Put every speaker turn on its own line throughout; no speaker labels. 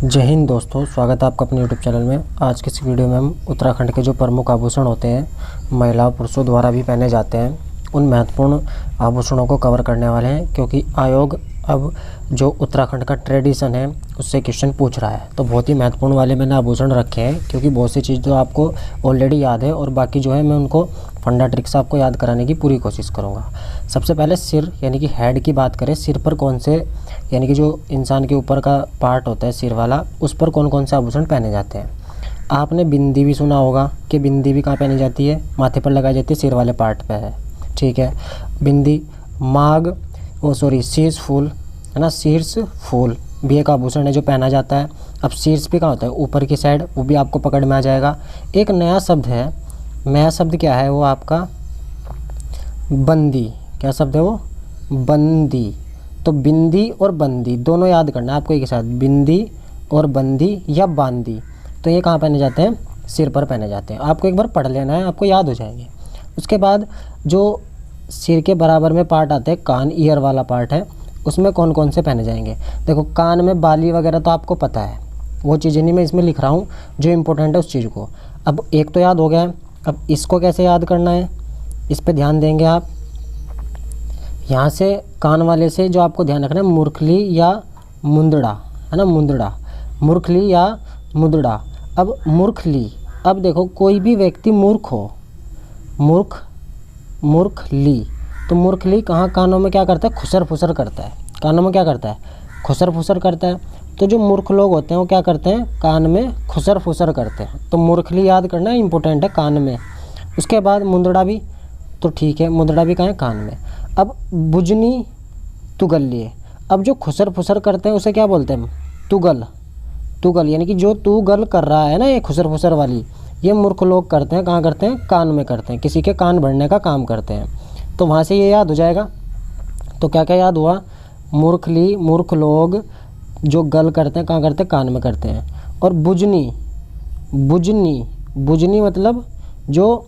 जय हिंद दोस्तों, स्वागत है आपका अपने यूट्यूब चैनल में। आज की इस वीडियो में हम उत्तराखंड के जो प्रमुख आभूषण होते हैं, महिला पुरुषों द्वारा भी पहने जाते हैं, उन महत्वपूर्ण आभूषणों को कवर करने वाले हैं। क्योंकि आयोग अब जो उत्तराखंड का ट्रेडिशन है उससे क्वेश्चन पूछ रहा है, तो बहुत ही महत्वपूर्ण वाले मैंने आभूषण रखे हैं। क्योंकि बहुत सी चीज़ तो आपको ऑलरेडी याद है और बाकी जो है मैं उनको फंडा ट्रिक्स आपको याद कराने की पूरी कोशिश करूँगा। सबसे पहले सिर यानी कि हेड की बात करें, सिर पर कौन से यानी कि जो इंसान के ऊपर का पार्ट होता है सिर वाला, उस पर कौन कौन से आभूषण पहने जाते हैं। आपने बिंदी भी सुना होगा कि बिंदी भी कहाँ पहनी जाती है, माथे पर लगाई जाती है, सिर वाले पार्ट पे है। ठीक है, बिंदी, माग शीर्ष फूल है ना, शीर्ष फूल भी एक आभूषण है जो पहना जाता है। अब शीर्ष भी कहाँ होता है, ऊपर की साइड, वो भी आपको पकड़ में आ जाएगा। एक नया शब्द है, नया शब्द क्या है वो आपका बंदी। क्या शब्द है वो, बंदी। तो बिंदी और बंदी दोनों याद करना है आपको एक साथ, बिंदी और बंदी या बांदी। तो ये कहाँ पहने जाते हैं, सिर पर पहने जाते हैं। आपको एक बार पढ़ लेना है, आपको याद हो जाएंगे। उसके बाद जो सिर के बराबर में पार्ट आते हैं, कान, ईयर वाला पार्ट है, उसमें कौन कौन से पहने जाएंगे। देखो, कान में बाली वगैरह तो आपको पता है, वो चीज़ें नहीं मैं इसमें लिख रहा हूँ, जो इम्पोर्टेंट है उस चीज़ को। अब एक तो याद हो गया है, अब इसको कैसे याद करना है, इस पर ध्यान देंगे आप। यहाँ से कान वाले से जो आपको ध्यान रखना है, मूर्खली या मुंदड़ा है ना, मुंदड़ा, मूर्खली या मुंदड़ा। अब मूर्खली, अब देखो कोई भी व्यक्ति मूर्ख हो, मूर्खली, तो मूर्खली कहाँ कानों में क्या करता है, खुसर फुसर करता है। कानों में क्या करता है, खुसर फुसर करता है। तो जो मूर्ख लोग होते हैं वो क्या करते हैं, कान में खुसर फुसर करते हैं। तो मूर्खली याद करना इंपॉर्टेंट है, कान में। उसके बाद मुंदड़ा भी, तो ठीक है, मुंदड़ा भी कहाँ है, कान में। अब बुजनी, तुगल्य। अब जो खुसर फुसर करते हैं उसे क्या बोलते हैं, तुगल। तुगल यानी कि जो तू गल कर रहा है ना, ये खुसर फुसर वाली, ये मूर्ख लोग करते हैं। कहाँ करते हैं, कान में करते हैं, किसी के कान भरने का काम करते हैं। तो वहाँ से ये याद हो जाएगा। तो क्या क्या याद हुआ, मूर्खली, मूर्ख लोग जो गल करते हैं, कहाँ करते हैं, कान में करते हैं। और बुजनी, बुजनी, बुजनी मतलब जो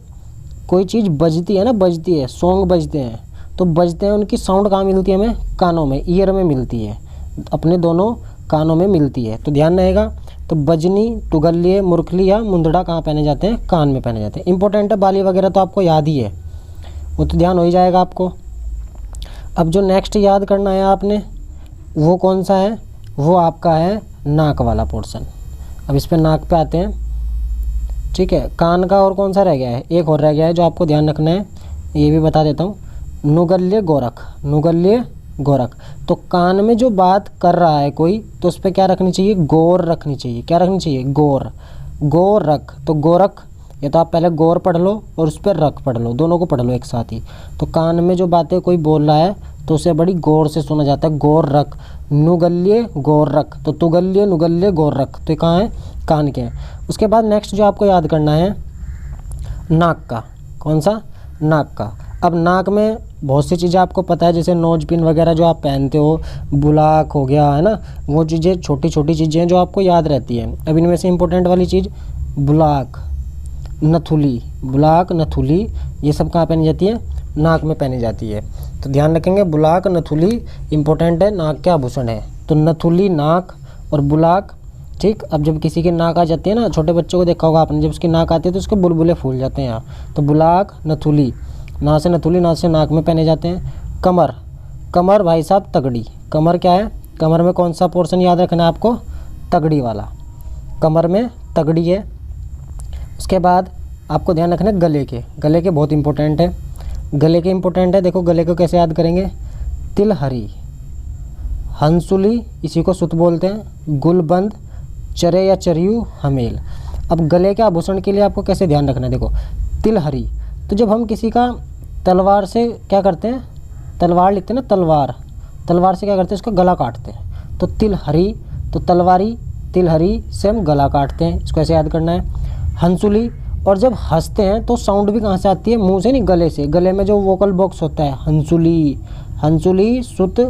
कोई चीज़ बजती है ना, बजती है, सॉन्ग बजते हैं, तो बजते हैं, उनकी साउंड कहाँ मिलती है हमें, कानों में, ईयर में मिलती है, अपने दोनों कानों में मिलती है। तो ध्यान रहेगा। तो बजनी, तुगल्य, मूर्खली या मुंदड़ा कहाँ पहने जाते हैं, कान में पहने जाते हैं। इंपॉर्टेंट है, बाली वगैरह तो आपको याद ही है, वो तो ध्यान हो ही जाएगा आपको। अब जो नेक्स्ट याद करना है आपने, वो कौन सा है, वो आपका है नाक वाला पोर्शन। अब इस पे नाक पे आते हैं, ठीक है। कान का और कौन सा रह गया है, एक और रह गया है जो आपको ध्यान रखना है, ये भी बता देता हूँ, नुगल्य गोरख, नुगल्य गोरख। तो कान में जो बात कर रहा है कोई, तो उस पर क्या रखनी चाहिए, गौर रखनी चाहिए। क्या रखनी चाहिए, गौर, गोरख। तो गोरख, ये तो आप पहले गौर पढ़ लो और उस पर रख पढ़ लो, दोनों को पढ़ लो एक साथ ही। तो कान में जो बातें कोई बोल रहा है तो उसे बड़ी गौर से सुना जाता है, गौर रख। नुगल्य गौर रख, तो तुगल्य, नुगल्य, गौर रख, तो कहाँ है, कान के हैं। उसके बाद नेक्स्ट जो आपको याद करना है, नाक का। कौन सा, नाक का। अब नाक में बहुत सी चीज़ें आपको पता है, जैसे नोज पिन वगैरह जो आप पहनते हो, बुलाक हो गया है ना, वो चीज़ें छोटी छोटी चीज़ें हैं जो आपको याद रहती हैं। अब इनमें से इंपॉर्टेंट वाली चीज़, बुलाक, नथुली, बुलाक, नथुली, ये सब कहाँ पहनी जाती है, नाक में पहनी जाती है। तो ध्यान रखेंगे, बुलाक, नथुली इंपॉर्टेंट है, नाक के आभूषण है। तो नथुली नाक और बुलाक, ठीक। अब जब किसी की नाक आ जाती है ना, छोटे बच्चों को देखा होगा आपने, जब उसकी नाक आती है तो उसके बुलबुले फूल जाते हैं यहाँ। तो बुलाक, नथुली, ना से नथुली, ना से नाक में पहने जाते हैं। कमर, कमर भाई साहब तगड़ी, कमर क्या है, कमर में कौन सा पोर्शन याद रखना है आपको, तगड़ी वाला, कमर में तगड़ी है। उसके बाद आपको ध्यान रखना है गले के, गले के बहुत इंपॉर्टेंट है, गले के इंपॉर्टेंट है। देखो गले को कैसे याद करेंगे, तिलहरी, हंसुली, इसी को सुत बोलते हैं, गुलबंद, चरे या चरियू, हमेल। अब गले के आभूषण के लिए आपको कैसे ध्यान रखना है, देखो तिलहरी, तो जब हम किसी का तलवार से क्या करते हैं, तलवार लिखते हैं ना, तलवार, तलवार से क्या करते हैं, उसका गला काटते हैं। तो तिलहरी, तो तलवारी, तिलहरी से हम गला काटते हैं, इसको ऐसे याद करना है। हंसुली, और जब हंसते हैं तो साउंड भी कहाँ से आती है, मुंह से नहीं, गले से, गले में जो वोकल बॉक्स होता है, हंसुली, हंसुली सुत,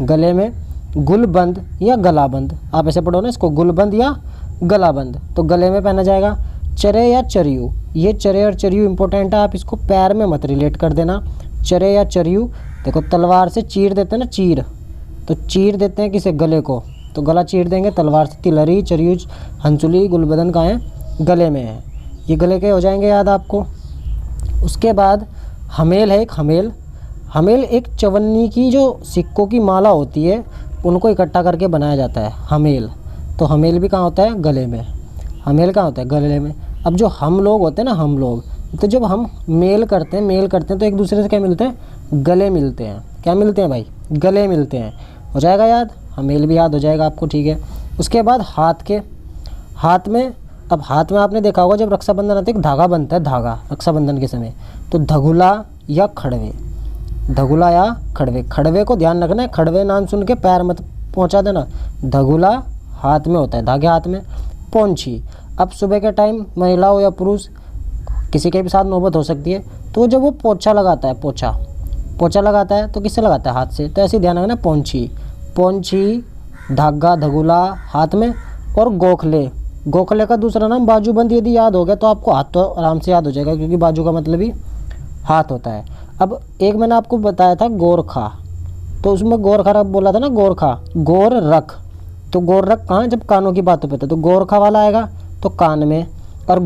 गले में। गुलबंद या गलाबंद, आप ऐसे पढ़ो ना इसको, गुलबंद या गलाबंद, तो गले में पहना जाएगा। चरे या चरियू, ये चरे और चरियू इंपॉर्टेंट है, आप इसको पैर में मत रिलेट कर देना। चरे या चरियू, देखो तलवार से चीर देते हैं ना, चीर, तो चीर देते हैं किसे, गले को, तो गला चीर देंगे तलवार से। तिलहरी, चरयूज, हंसुली, गुलबदन कहाँ है? गले में है। ये गले के हो जाएंगे याद आपको। उसके बाद हमेल है एक हमेल। हमेल एक चवन्नी की जो सिक्कों की माला होती है उनको इकट्ठा करके बनाया जाता है हमेल। तो हमेल भी कहाँ होता है? गले में। हमेल कहाँ होता है? गले में। अब जो हम लोग होते हैं ना, हम लोग, तो जब हम मेल करते हैं तो एक दूसरे से क्या मिलते हैं? गले मिलते हैं। क्या मिलते हैं भाई? गले मिलते हैं। हो जाएगा याद? हमेल भी याद हो जाएगा आपको, ठीक है। उसके बाद हाथ में, अब हाथ में आपने देखा होगा जब रक्षाबंधन आता है एक धागा बनता है, धागा रक्षाबंधन के समय। तो धगुला या खड़वे, धगुला या खड़वे। खड़वे को ध्यान रखना है, खड़वे नाम सुन के पैर मत पहुंचा देना। धगुला हाथ में होता है, धागे हाथ में। पोंछी, अब सुबह के टाइम महिला हो या पुरुष किसी के भी साथ नौबत हो सकती है, तो जब वो पोछा लगाता है, पोछा लगाता है तो किससे लगाता है? हाथ से। तो ऐसे ध्यान रखना, पोंछी, धागा, धगुला हाथ में। और गोखले का दूसरा नाम बाजूबंद। यदि याद हो गया तो आपको हाथ तो आराम से याद हो जाएगा, क्योंकि बाजू का मतलब ही हाथ होता है। अब एक मैंने आपको बताया था गोरखा, तो उसमें गोरखा बोला था ना, गोर रख। तो गोर रख कहाँ? जब कानों की बातों पे था तो गोरखा वाला आएगा तो कान में। और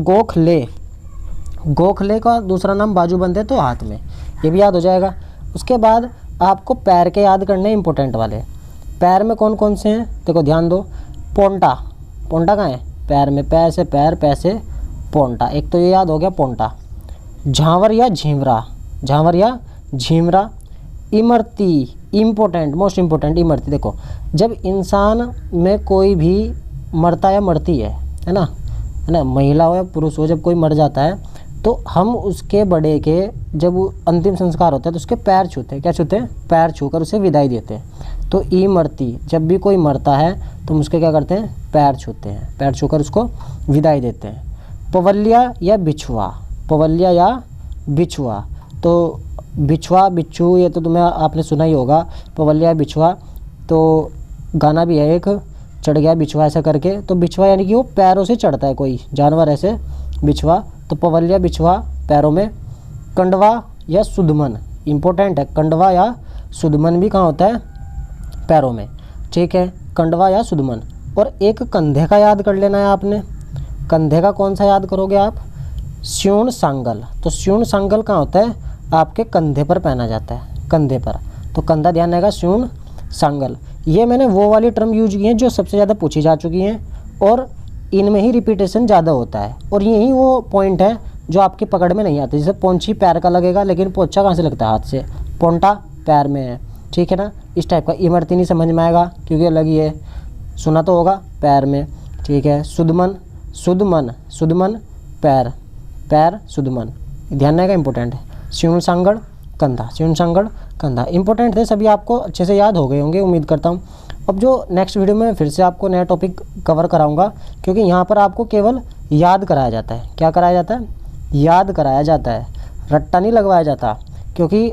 गोखले का दूसरा नाम बाजूबंद है तो हाथ में। ये भी याद हो जाएगा। उसके बाद आपको पैर के याद करने इंपॉर्टेंट वाले। पैर में कौन कौन से हैं देखो, ध्यान दो। पोंटा कहाँ है? पैर में। पैर से पैर, पैर से पोंटा। एक तो ये याद हो गया पोंटा। झांवर या झीमरा। इमरती, इम्पोर्टेंट, मोस्ट इम्पोर्टेंट, इमरती। देखो जब इंसान में कोई भी मरता या मरती है ना, महिला हो या पुरुष हो, जब कोई मर जाता है तो हम उसके बड़े के जब अंतिम संस्कार होता है तो उसके पैर छूते हैं। क्या छूते हैं? पैर छूकर उसे विदाई देते हैं। तो इमरती, जब भी कोई मरता है तो हम उसके क्या करते हैं? पैर छूते हैं। पैर छूकर उसको विदाई देते हैं। पवलिया या बिछुआ। तो बिछुआ, बिच्छू, ये तो तुम्हें आपने सुना ही होगा। पवलिया, बिछुआ। तो गाना भी है एक, चढ़ गया बिछुआ ऐसा करके। तो बिछुआ यानी कि वो पैरों से चढ़ता है कोई जानवर ऐसे, बिछुआ। तो पवलिया, बिछुआ पैरों में। कंडवा या सुदमन, इंपॉर्टेंट है। कंडवा या सुदमन भी कहाँ होता है? पैरों में, ठीक है। कंडवा या सुदमन। और एक कंधे का याद कर लेना है आपने। कंधे का कौन सा याद करोगे आप? स्यूण सांगल। तो स्यूण सांगल कहाँ होता है? आपके कंधे पर पहना जाता है, कंधे पर। तो कंधा ध्यान रहेगा, स्यूण सांगल। ये मैंने वो वाली टर्म यूज की हैं जो सबसे ज़्यादा पूछी जा चुकी हैं और इनमें ही रिपीटेशन ज़्यादा होता है। और यही वो पॉइंट है जो आपकी पकड़ में नहीं आते। जैसे पोंछी पैर का लगेगा, लेकिन पोछा कहाँ से लगता है? हाथ से। पोंटा पैर में है, ठीक है ना, इस टाइप का। इमरती नहीं समझ में आएगा क्योंकि अलग ही है, सुना तो होगा, पैर में, ठीक है। सुदमन पैर, सुदमन ध्यान रहेगा, इंपॉर्टेंट है। स्यूण सांगड़ कंधा इंपॉर्टेंट थे, सभी आपको अच्छे से याद हो गए होंगे उम्मीद करता हूँ। अब जो नेक्स्ट वीडियो में फिर से आपको नया टॉपिक कवर कराऊंगा, क्योंकि यहाँ पर आपको केवल याद कराया जाता है। क्या कराया जाता है? याद कराया जाता है, रट्टा नहीं लगवाया जाता। क्योंकि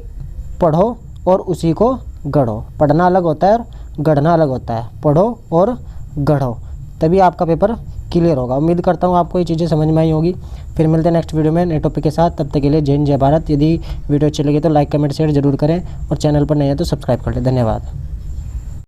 पढ़ो और उसी को गढ़ो, पढ़ना अलग होता है और गढ़ना अलग होता है। पढ़ो और गढ़ो, तभी आपका पेपर क्लियर होगा। उम्मीद करता हूँ आपको ये चीज़ें समझ में आई होगी। फिर मिलते हैं नेक्स्ट वीडियो में नए टॉपिक के साथ। तब तक के लिए जय हिंद, जय भारत। यदि वीडियो अच्छी लगी तो लाइक, कमेंट, शेयर जरूर करें और चैनल पर नए हैं तो सब्सक्राइब कर लें। धन्यवाद।